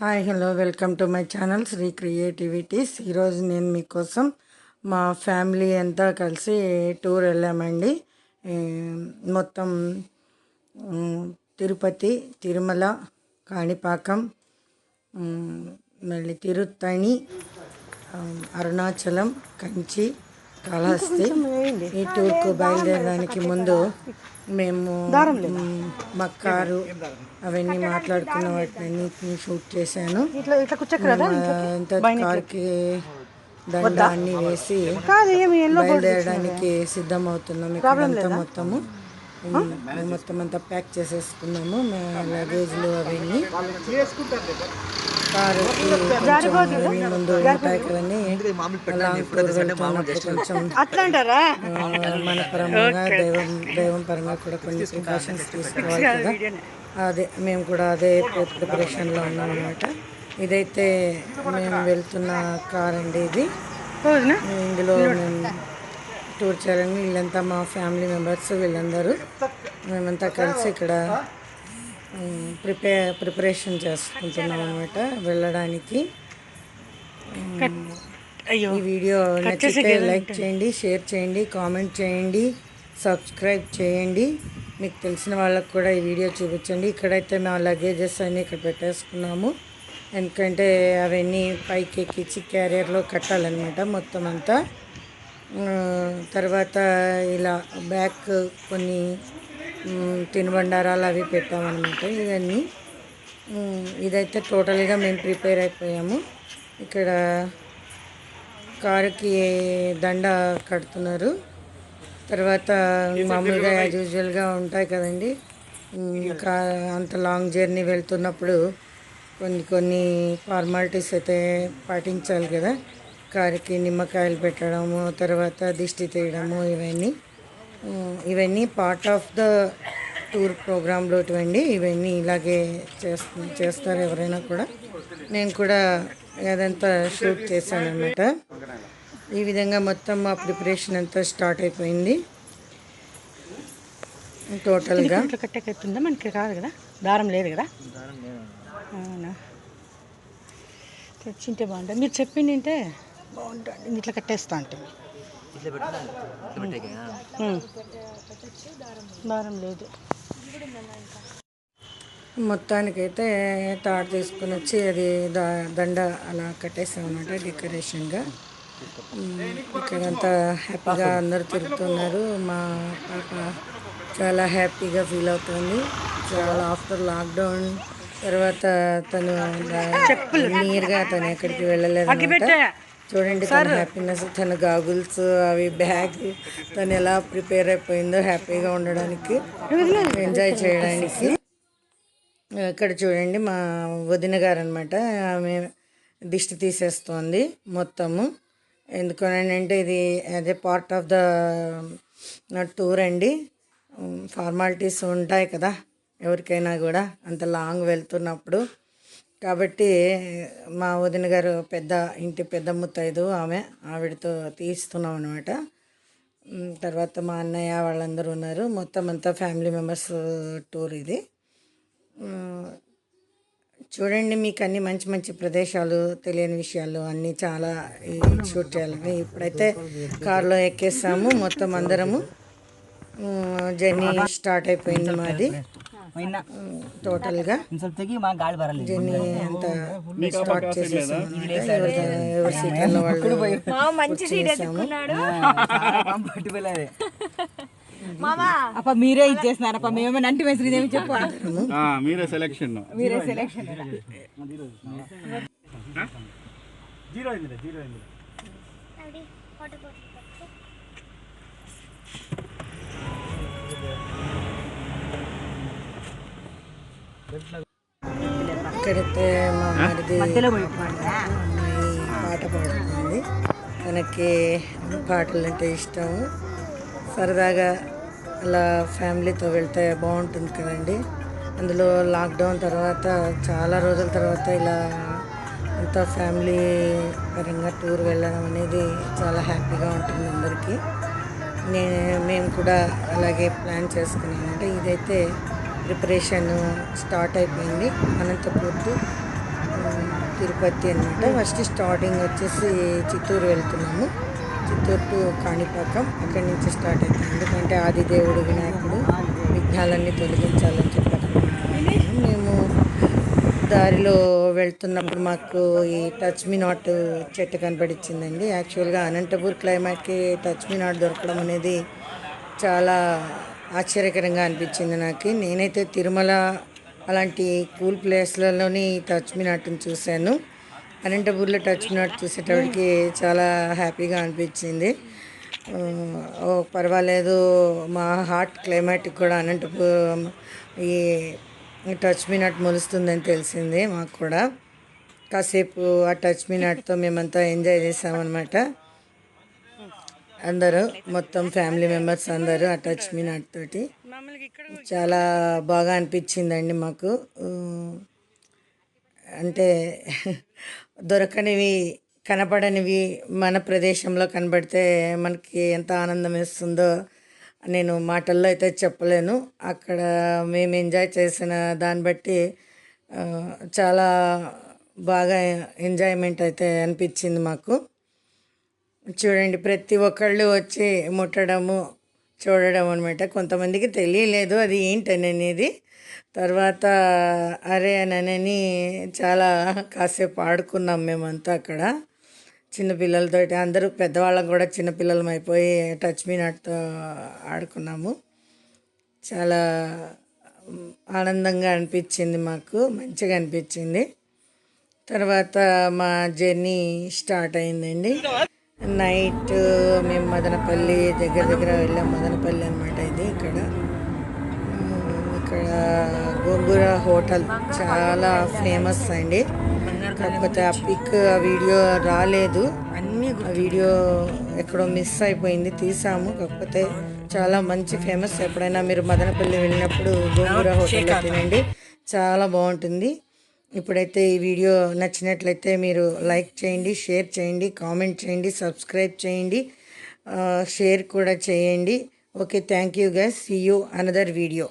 Hi hello welcome to my channel Shri creativities. ఈరోజు నేను మీకోసం మా ఫ్యామిలీ అంతా కలిసి టూర్ వెళ్ళామండి. ఈ మొత్తం తిరుపతి, తిరుమల, కాణిపాకం, మళ్ళీ తిరుత్తణి, అరుణాచలం, కంచి, కాళహస్తి. ఈ టూర్కు బయలుదేరడానికి ముందు మేము మా కారు అవన్నీ మాట్లాడుకున్న వాటిని షూట్ చేశాను. కార్కి దండ అన్ని వేసి బయలుదేరడానికి సిద్ధమవుతున్నాము. ఇక్కడంతా మొత్తం అంతా ప్యాక్ చేసేసుకున్నాము. లగేజ్లు అవన్నీ కారు ముందు ప్యాకులన్నీ లాంగ్ టూర్ వెళ్తున్నప్పుడు కొంచెం మనపరంగా దైవం పరంగా కూడా కొన్ని ప్రికాషన్స్ తీసుకోవాలి కదా. మేము కూడా అదే ప్రిపరేషన్లో ఉన్నాం అనమాట. ఇదైతే మేము వెళ్తున్న కార్ అండి. ఇది ఇందులో మేము టూర్ చేయాలని వీళ్ళంతా మా ఫ్యామిలీ మెంబర్స్ వీళ్ళందరూ మేమంతా కలిసి ఇక్కడ ప్రిపరేషన్ చేసుకుంటున్నాం అనమాట వెళ్ళడానికి. ఈ వీడియో నచ్చితే లైక్ చేయండి, షేర్ చేయండి, కామెంట్ చేయండి, సబ్స్క్రైబ్ చేయండి. మీకు తెలిసిన వాళ్ళకు కూడా ఈ వీడియో చూపించండి. ఇక్కడైతే మా లగేజెస్ అన్నీ ఇక్కడ పెట్టేసుకున్నాము. ఎందుకంటే అవన్నీ పైకి ఎక్కించి క్యారియర్లో కట్టాలన్నమాట మొత్తం అంతా. తర్వాత ఇలా బ్యాక్ కొన్ని తినుబండారాలు అవి పెట్టామన్నమాట. ఇవన్నీ ఇదైతే టోటల్గా మేము ప్రిపేర్ అయిపోయాము. ఇక్కడ కారుకి దండ కడుతున్నారు. తర్వాత మామూలుగా యాజ్ యూజువల్గా ఉంటాయి కదండి. ఇంకా అంత లాంగ్ జర్నీ వెళ్తున్నప్పుడు కొన్ని ఫార్మాలిటీస్ అయితే పాటించాలి కదా. కారుకి నిమ్మకాయలు పెట్టడము, తర్వాత దిష్టి తీయడము, ఇవన్నీ పార్ట్ ఆఫ్ ద టూర్ ప్రోగ్రాంలో ఇవన్నీ ఇలాగే చేస్తారు ఎవరైనా కూడా. నేను కూడా అదంతా షూట్ చేశాను అన్నమాట. ఈ విధంగా మొత్తం మా ప్రిపరేషన్ అంతా స్టార్ట్ అయిపోయింది. టోటల్గా కట్టెక్కిందా మనకి కాదు కదా, దారం లేదు కదా. అవునా, తెచ్చింటే బాగుంటుంది. మీరు చెప్పింటే బాగుంటుంది. ఇట్లా కట్టేస్తా అంటే దారం లేదు. మొత్తానికైతే తాడు తీసుకుని వచ్చి అది దండ అలా కట్టేసాం అన్నమాట డెకరేషన్గా. ఇక్కడంతా హ్యాపీగా అందరూ తిరుగుతున్నారు. మా పాప చాలా హ్యాపీగా ఫీల్ అవుతుంది. చాలా ఆఫ్టర్ లాక్డౌన్ తర్వాత తను నియర్గా తను ఎక్కడికి వెళ్ళలేదు అనమాట. చూడండి తన హ్యాపీనెస్, తన గాగుల్స్ అవి బ్యాగ్ తను ఎలా ప్రిపేర్ అయిపోయిందో హ్యాపీగా ఉండడానికి, ఎంజాయ్ చేయడానికి. ఇక్కడ చూడండి మా వదిన గారు అనమాట. ఆమె దిష్టి తీసేస్తోంది మొత్తము. ఎందుకనంటే ఇది అదే పార్ట్ ఆఫ్ ద టూర్ అండి. ఫార్మాలిటీస్ ఉంటాయి కదా ఎవరికైనా కూడా అంత లాంగ్ వెళ్తున్నప్పుడు. కాబట్టి మా వదిన గారు ఇంటి పెద్ద ముత్తైదు ఆవిడతో తీస్తున్నాం అనమాట. తర్వాత మా అన్నయ్య వాళ్ళందరూ ఉన్నారు. మొత్తం అంతా ఫ్యామిలీ మెంబర్స్ టూర్ ఇది. చూడండి, మీకు అన్ని మంచి మంచి ప్రదేశాలు, తెలియని విషయాలు అన్నీ చాలా షూట్ చేయాలని. ఇప్పుడైతే కారులో ఎక్కేసాము మొత్తం అందరము. జర్నీ స్టార్ట్ అయిపోయింది మాది. టోటల్గా జర్నీ అంతా స్టార్ట్ చేసేసాము. ఎవరి సీట్లలో వాళ్ళు మీరే ఇచ్చేస్తున్నారప్ప. మేమేమో నంటి శ్రీదేవి చెప్పు. మీరే సెలెక్షన్ ఇక్కడైతే మా మరిది పాట పాడుతుంది. తనకి పాటలు అంటే ఇష్టం. సరదాగా అలా ఫ్యామిలీతో వెళ్తే బాగుంటుంది కదండి. అందులో లాక్డౌన్ తర్వాత చాలా రోజుల తర్వాత ఇలా అంతా ఫ్యామిలీ పరంగా టూర్ వెళ్ళడం అనేది చాలా హ్యాపీగా ఉంటుంది అందరికీ. మేము కూడా అలాగే ప్లాన్ చేసుకున్నామంటే ఇదైతే ప్రిపరేషన్ స్టార్ట్ అయిపోయింది. అనంతపూర్ తిరుపతి అనమాట. ఫస్ట్ స్టార్టింగ్ వచ్చేసి చిత్తూరు వెళ్తున్నాము. చిత్తూరు టు కాణిపాకం, అక్కడి నుంచి స్టార్ట్ అవుతుంది. ఎందుకంటే ఆదిదేవుడు వినాయకుడు విఘ్నాలన్నీ తొలగించాలని చెప్పారు. మేము దారిలో వెళ్తున్నప్పుడు మాకు ఈ టచ్ మీ నాట్ చెట్టు కనపడిచ్చిందండి. యాక్చువల్గా అనంతపూర్ క్లైమేట్కి టచ్ మీ నాట్ దొరకడం అనేది చాలా ఆశ్చర్యకరంగా అనిపించింది నాకు. నేనైతే తిరుమల అలాంటి కూల్ ప్లేస్లలోని టచ్ మీ నాట్ని చూశాను. అనంతపూర్లో టచ్ మీ నాట్ చూసేటప్పటికి చాలా హ్యాపీగా అనిపించింది. పర్వాలేదు, మా హాట్ క్లైమేట్కి కూడా అనంతపూర్ ఈ టచ్ మీ నాట్ మొలుస్తుందని తెలిసింది మాకు కూడా. కాసేపు ఆ టచ్ మీ నాట్తో మేమంతా ఎంజాయ్ చేసామన్నమాట. అందరూ మొత్తం ఫ్యామిలీ మెంబర్స్ అందరూ ఆ టచ్ మీ నాట్ తోటి చాలా బాగా అనిపించిందండి మాకు. అంటే దొరకనివి, కనపడనివి మన ప్రదేశంలో కనబడితే మనకి ఎంత ఆనందం వేస్తుందో నేను మాటల్లో అయితే చెప్పలేను. అక్కడ మేము ఎంజాయ్ చేసిన దాన్ని బట్టి చాలా బాగా ఎంజాయ్మెంట్ అయితే అనిపించింది మాకు. చూడండి, ప్రతి ఒక్కళ్ళు వచ్చి ముట్టడము, చూడడం అనమాట. కొంతమందికి తెలియలేదు అది ఏంటనేది. తర్వాత అరే అని చాలా కాసేపు ఆడుకున్నాం మేమంతా అక్కడ చిన్నపిల్లలతో. అందరూ పెద్దవాళ్ళం కూడా చిన్నపిల్లలం అయిపోయి టచ్ మీ నాట్తో ఆడుకున్నాము. చాలా ఆనందంగా అనిపించింది మాకు, మంచిగా అనిపించింది. తర్వాత మా జర్నీ స్టార్ట్ అయిందండి. నైట్ మేము మదనపల్లి దగ్గర వెళ్ళాం. మదనపల్లి అనమాట ఇది. ఇక్కడ గోంగూర హోటల్ చాలా ఫేమస్ అండి. కాకపోతే ఆ పిక్, ఆ వీడియో రాలేదు. ఆ వీడియో ఎక్కడో మిస్ అయిపోయింది, తీసాము. కాకపోతే చాలా మంచి ఫేమస్. ఎప్పుడైనా మీరు మదనపల్లి వెళ్ళినప్పుడు గోంగూర హోటల్లో తినండి, చాలా బాగుంటుంది. ఇప్పుడైతే ఈ వీడియో నచ్చినట్లయితే మీరు లైక్ చేయండి, షేర్ చేయండి, కామెంట్ చేయండి, సబ్స్క్రైబ్ చేయండి, షేర్ కూడా చేయండి. Okay, thank you guys. See you another video.